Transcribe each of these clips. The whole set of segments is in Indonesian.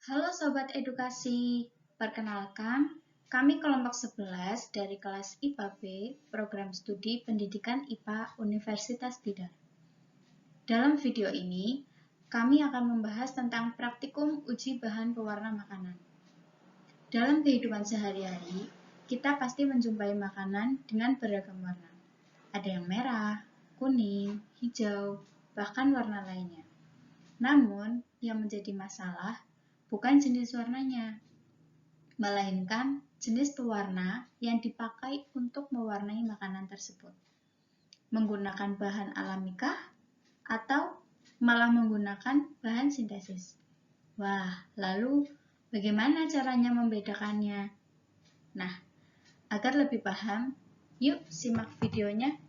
Halo Sobat Edukasi, perkenalkan, kami kelompok 11 dari kelas IPA B, Program Studi Pendidikan IPA Universitas Tidar. Dalam video ini, kami akan membahas tentang praktikum uji bahan pewarna makanan. Dalam kehidupan sehari-hari, kita pasti menjumpai makanan dengan beragam warna. Ada yang merah, kuning, hijau, bahkan warna lainnya. Namun, yang menjadi masalah bukan jenis warnanya, melainkan jenis pewarna yang dipakai untuk mewarnai makanan tersebut. Menggunakan bahan alamikah atau malah menggunakan bahan sintesis? Wah, lalu bagaimana caranya membedakannya? Nah, agar lebih paham, yuk simak videonya.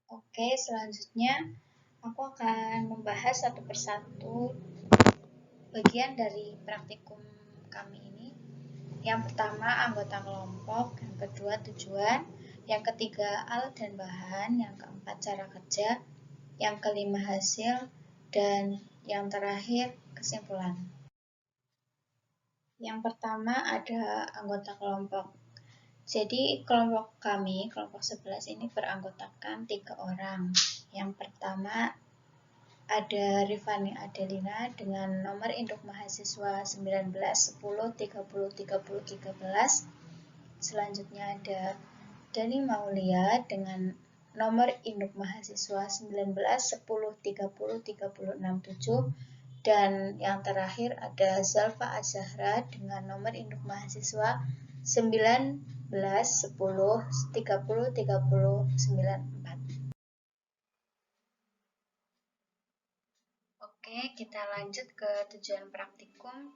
Oke, selanjutnya aku akan membahas satu persatu bagian dari praktikum kami ini. Yang pertama, anggota kelompok, yang kedua, tujuan, yang ketiga, alat dan bahan, yang keempat, cara kerja, yang kelima, hasil, dan yang terakhir, kesimpulan. Yang pertama ada anggota kelompok. Jadi kelompok kami, kelompok 11 ini beranggotakan 3 orang. Yang pertama ada Rifani Adelina dengan nomor induk mahasiswa 19 10 30 30 13. Selanjutnya ada Dani Maulia dengan nomor induk mahasiswa 19 10 30 30 67. Dan yang terakhir ada Zalfa Azahra dengan nomor induk mahasiswa 19 10 30 30 94. Oke, kita lanjut ke tujuan praktikum.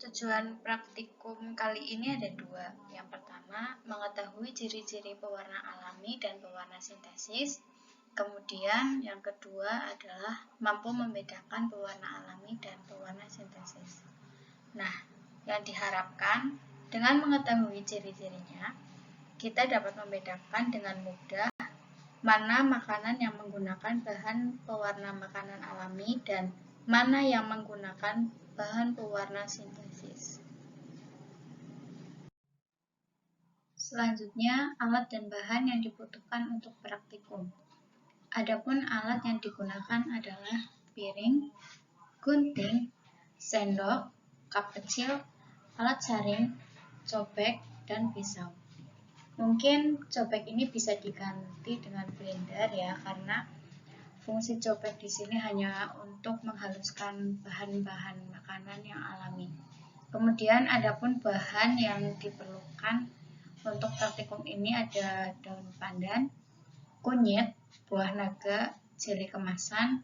Tujuan praktikum kali ini ada 2. Yang pertama, mengetahui ciri-ciri pewarna alami dan pewarna sintesis. Kemudian yang kedua adalah mampu membedakan pewarna alami dan pewarna sintesis. Nah, yang diharapkan dengan mengetahui ciri-cirinya, kita dapat membedakan dengan mudah mana makanan yang menggunakan bahan pewarna makanan alami dan mana yang menggunakan bahan pewarna sintesis. Selanjutnya, alat dan bahan yang dibutuhkan untuk praktikum. Adapun alat yang digunakan adalah piring, gunting, sendok, cup kecil, alat saring, cobek, dan pisau. Mungkin cobek ini bisa diganti dengan blender ya, karena fungsi cobek di sini hanya untuk menghaluskan bahan-bahan makanan yang alami. Kemudian adapun bahan yang diperlukan untuk praktikum ini ada daun pandan, kunyit, buah naga, jeli kemasan,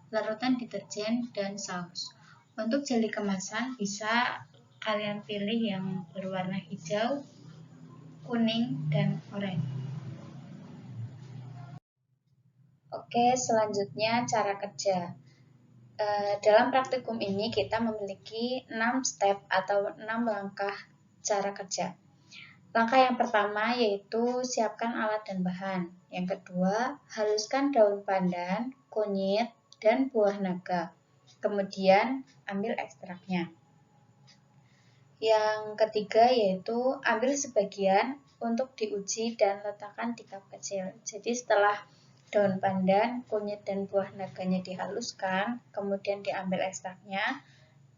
larutan deterjen, dan saus. Untuk jeli kemasan bisa kalian pilih yang berwarna hijau, kuning, dan oranye. Oke, selanjutnya cara kerja. Dalam praktikum ini kita memiliki 6 step atau 6 langkah cara kerja. Langkah yang pertama yaitu siapkan alat dan bahan. Yang kedua, haluskan daun pandan, kunyit, dan buah naga. Kemudian ambil ekstraknya. Yang ketiga yaitu ambil sebagian untuk diuji dan letakkan di cup kecil. Jadi setelah daun pandan, kunyit, dan buah naganya dihaluskan, kemudian diambil ekstraknya,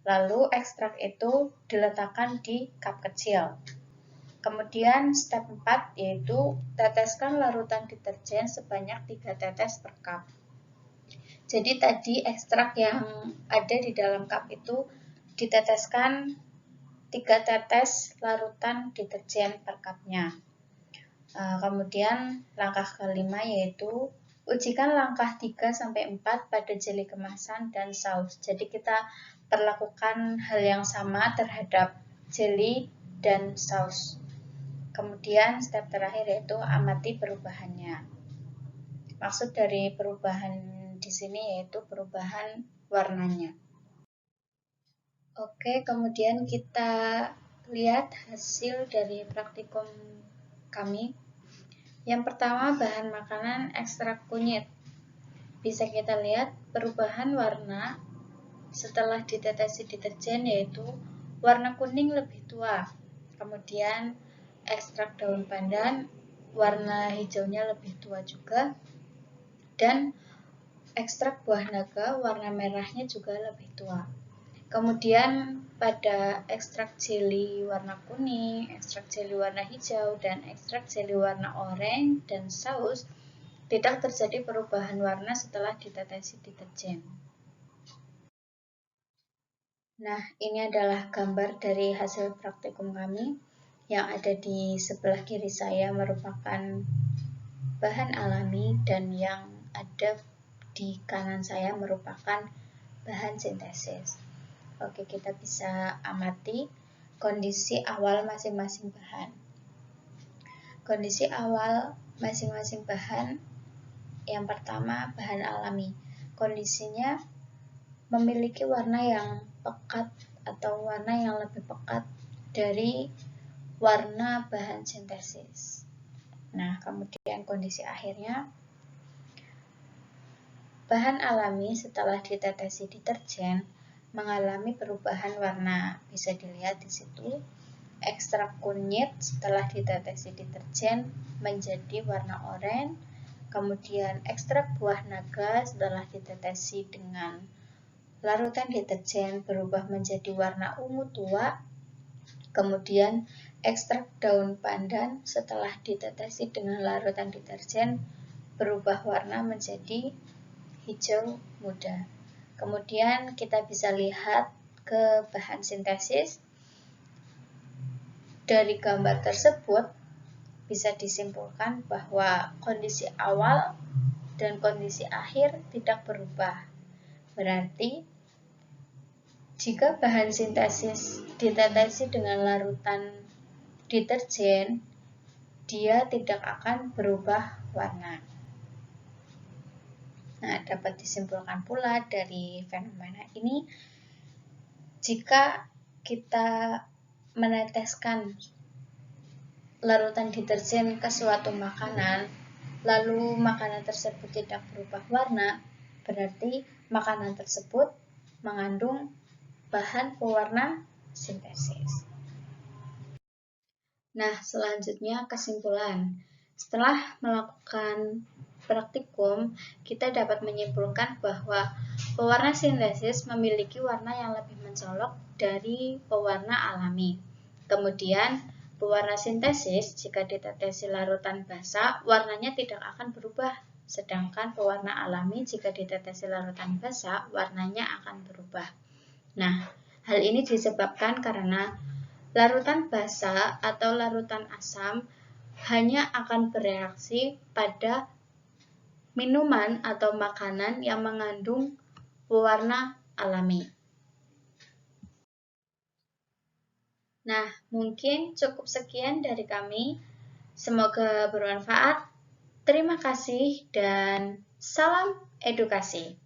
lalu ekstrak itu diletakkan di cup kecil. Kemudian step 4 yaitu teteskan larutan deterjen sebanyak 3 tetes per cup. Jadi tadi ekstrak yang ada di dalam cup itu diteteskan 3 tetes larutan deterjen per cupnya. Kemudian langkah kelima yaitu ujikan langkah 3-4 pada jeli kemasan dan saus. Jadi kita perlakukan hal yang sama terhadap jeli dan saus. Kemudian step terakhir yaitu amati perubahannya. Maksud dari perubahan di sini yaitu perubahan warnanya. Oke, kemudian kita lihat hasil dari praktikum kami. Yang pertama, bahan makanan ekstrak kunyit. Bisa kita lihat perubahan warna setelah ditetesi deterjen, yaitu warna kuning lebih tua. Kemudian ekstrak daun pandan warna hijaunya lebih tua juga, dan ekstrak buah naga warna merahnya juga lebih tua. Kemudian pada ekstrak jeli warna kuning, ekstrak jeli warna hijau, dan ekstrak jeli warna oranye dan saus tidak terjadi perubahan warna setelah ditetesi deterjen. Nah, ini adalah gambar dari hasil praktikum kami. Yang ada di sebelah kiri saya merupakan bahan alami, dan yang ada di kanan saya merupakan bahan sintesis. Oke, kita bisa amati kondisi awal masing-masing bahan. Kondisi awal masing-masing bahan, yang pertama bahan alami. Kondisinya memiliki warna yang pekat atau warna yang lebih pekat dari warna bahan sintesis. Nah, kemudian kondisi akhirnya, bahan alami setelah ditetesi deterjen mengalami perubahan warna. Bisa dilihat di situ, ekstrak kunyit setelah ditetesi deterjen menjadi warna oranye. Kemudian ekstrak buah naga setelah ditetesi dengan larutan deterjen berubah menjadi warna ungu tua. Kemudian ekstrak daun pandan setelah ditetesi dengan larutan deterjen berubah warna menjadi hijau muda. Kemudian kita bisa lihat ke bahan sintesis. Dari gambar tersebut bisa disimpulkan bahwa kondisi awal dan kondisi akhir tidak berubah. Berarti jika bahan sintesis ditetesi dengan larutan deterjen, dia tidak akan berubah warna. Nah, dapat disimpulkan pula dari fenomena ini, jika kita meneteskan larutan deterjen ke suatu makanan, lalu makanan tersebut tidak berubah warna, berarti makanan tersebut mengandung bahan pewarna sintesis. Nah, selanjutnya kesimpulan. Setelah melakukan praktikum, kita dapat menyimpulkan bahwa pewarna sintesis memiliki warna yang lebih mencolok dari pewarna alami. Kemudian, pewarna sintesis jika ditetesi larutan basa, warnanya tidak akan berubah. Sedangkan pewarna alami jika ditetesi larutan basa, warnanya akan berubah. Nah, hal ini disebabkan karena larutan basa atau larutan asam hanya akan bereaksi pada minuman atau makanan yang mengandung pewarna alami. Nah, mungkin cukup sekian dari kami. Semoga bermanfaat. Terima kasih dan salam edukasi.